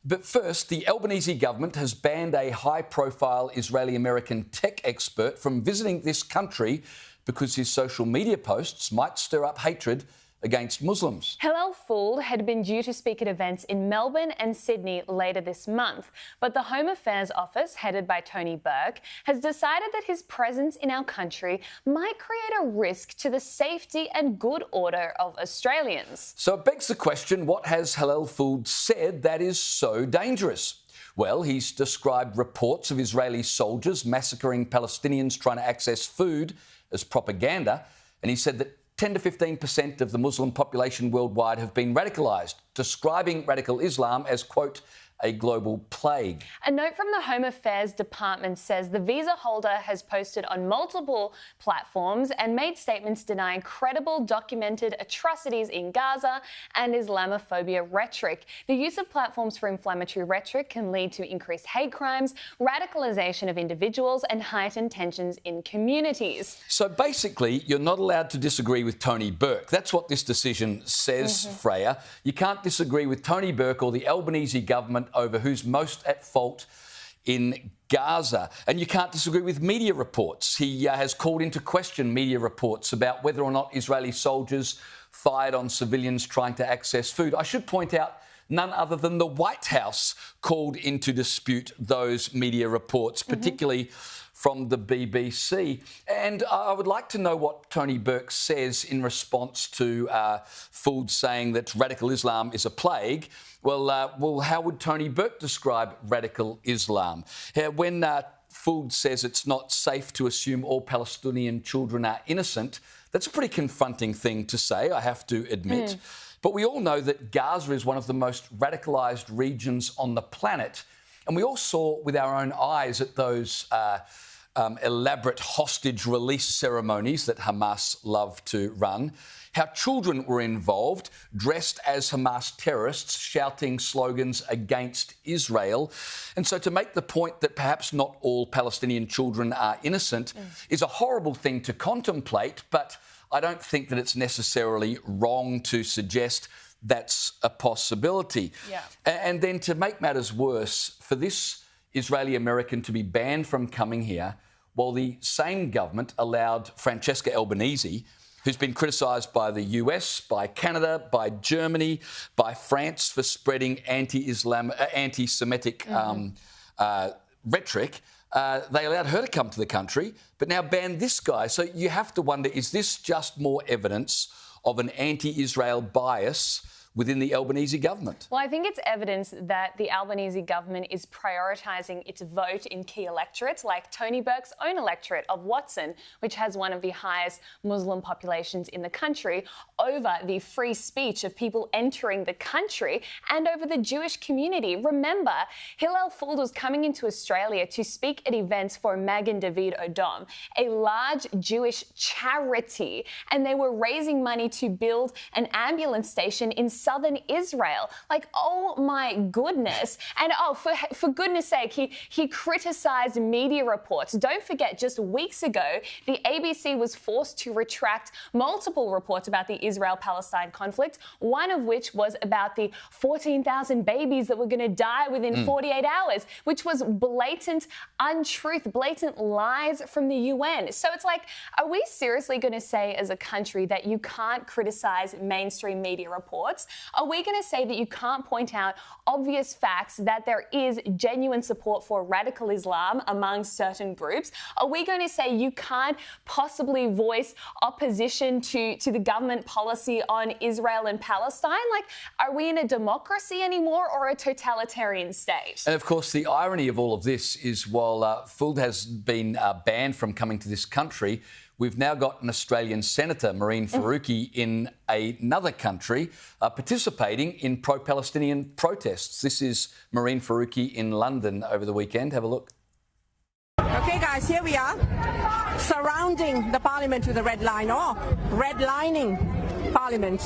But first, the Albanese government has banned a high-profile Israeli-American tech expert from visiting this country because his social media posts might stir up hatred against Muslims. Hillel Fuld had been due to speak at events in Melbourne and Sydney later this month, but the Home Affairs Office, headed by Tony Burke, has decided that his presence in our country might create a risk to the safety and good order of Australians. So it begs the question, what has Hillel Fuld said that is so dangerous? Well, he's described reports of Israeli soldiers massacring Palestinians trying to access food as propaganda, and he said that 10 to 15% of the Muslim population worldwide have been radicalised, describing radical Islam as, quote, a global plague. A note from the Home Affairs Department says the visa holder has posted on multiple platforms and made statements denying credible documented atrocities in Gaza and Islamophobia rhetoric. The use of platforms for inflammatory rhetoric can lead to increased hate crimes, radicalisation of individuals and heightened tensions in communities. So basically, you're not allowed to disagree with Tony Burke. That's what this decision says, Freya. You can't disagree with Tony Burke or the Albanese government over who's most at fault in Gaza. And you can't disagree with media reports. He has called into question media reports about whether or not Israeli soldiers fired on civilians trying to access food. I should point out none other than the White House called into dispute those media reports, particularly from the BBC. And I would like to know what Tony Burke says in response to Fuld saying that radical Islam is a plague. Well, how would Tony Burke describe radical Islam? When Fuld says it's not safe to assume all Palestinian children are innocent, that's a pretty confronting thing to say, I have to admit. But we all know that Gaza is one of the most radicalised regions on the planet. And we all saw with our own eyes at those elaborate hostage release ceremonies that Hamas love to run, how children were involved, dressed as Hamas terrorists, shouting slogans against Israel. And so to make the point that perhaps not all Palestinian children are innocent is a horrible thing to contemplate, but I don't think that it's necessarily wrong to suggest that's a possibility. Yeah. And then to make matters worse, for this Israeli-American to be banned from coming here, while the same government allowed Francesca Albanese, who's been criticised by the US, by Canada, by Germany, by France for spreading anti-Semitic rhetoric, they allowed her to come to the country, but now banned this guy. So you have to wonder, is this just more evidence of an anti-Israel bias within the Albanese government? Well, I think it's evidence that the Albanese government is prioritising its vote in key electorates, like Tony Burke's own electorate of Watson, which has one of the highest Muslim populations in the country, over the free speech of people entering the country and over the Jewish community. Remember, Hillel Fuld was coming into Australia to speak at events for Magen David Odom, a large Jewish charity, and they were raising money to build an ambulance station in southern Israel. Like, oh my goodness. And for goodness sake, he criticised media reports. Don't forget, just weeks ago, the ABC was forced to retract multiple reports about the Israel-Palestine conflict, one of which was about the 14,000 babies that were going to die within 48 hours, which was blatant untruth, blatant lies from the UN. So it's like, are we seriously going to say as a country that you can't criticise mainstream media reports? Are we going to say that you can't point out obvious facts that there is genuine support for radical Islam among certain groups? Are we going to say you can't possibly voice opposition to the government policy on Israel and Palestine? Like, are we in a democracy anymore or a totalitarian state? And of course, the irony of all of this is while Fuld has been banned from coming to this country, we've now got an Australian senator, Marine Faruqi, in another country participating in pro-Palestinian protests. This is Marine Faruqi in London over the weekend. Have a look. Okay, guys, here we are, surrounding the parliament with a red line, or redlining parliament.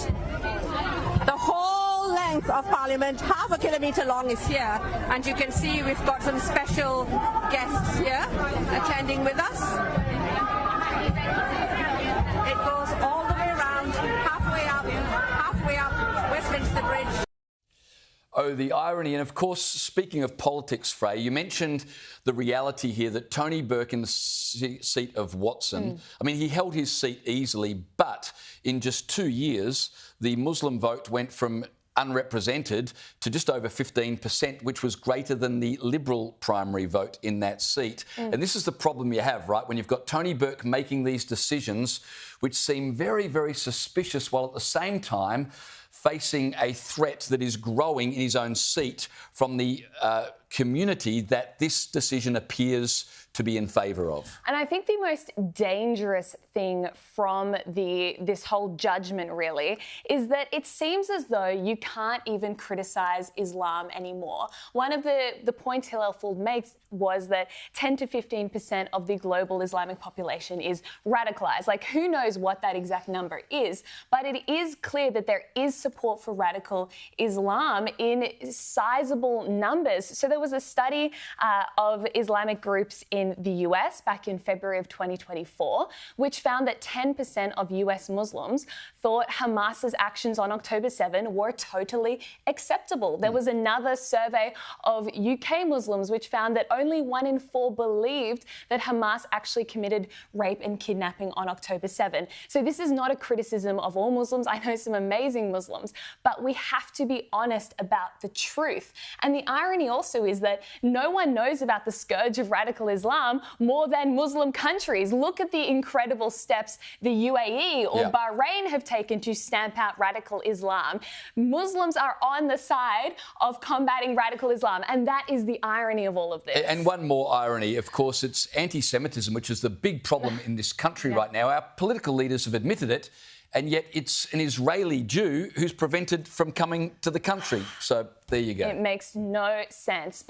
The whole length of parliament, half a kilometre long, is here, and you can see we've got some special guests here attending with us. It goes all the way around, halfway up Westminster Bridge. Oh, the irony. And of course, speaking of politics, Frey, you mentioned the reality here that Tony Burke in the seat of Watson, I mean, he held his seat easily, but in just 2 years, the Muslim vote went from unrepresented to just over 15%, which was greater than the Liberal primary vote in that seat. And this is the problem you have, right? When you've got Tony Burke making these decisions, which seem very, very suspicious, while at the same time facing a threat that is growing in his own seat from the community that this decision appears to be in favour of. And I think the most dangerous thing from this whole judgment, really, is that it seems as though you can't even criticise Islam anymore. One of the points Hillel Fuld makes was that 10 to 15% of the global Islamic population is radicalised. Like, who knows what that exact number is, but it is clear that there is support for radical Islam in sizable numbers. So there was a study of Islamic groups in the US back in February of 2024, which found that 10% of US Muslims thought Hamas's actions on October 7 were totally acceptable. There was another survey of UK Muslims which found that only 1 in 4 believed that Hamas actually committed rape and kidnapping on October 7. So this is not a criticism of all Muslims. I know some amazing Muslims, but we have to be honest about the truth. And the irony also is that no one knows about the scourge of radical Islam more than Muslim countries. Look at the incredible steps the UAE or Bahrain have taken to stamp out radical Islam. Muslims are on the side of combating radical Islam, and that is the irony of all of this. And one more irony, of course, it's anti-Semitism, which is the big problem in this country right now. Our political leaders have admitted it, and yet it's an Israeli Jew who's prevented from coming to the country. So there you go. It makes no sense. But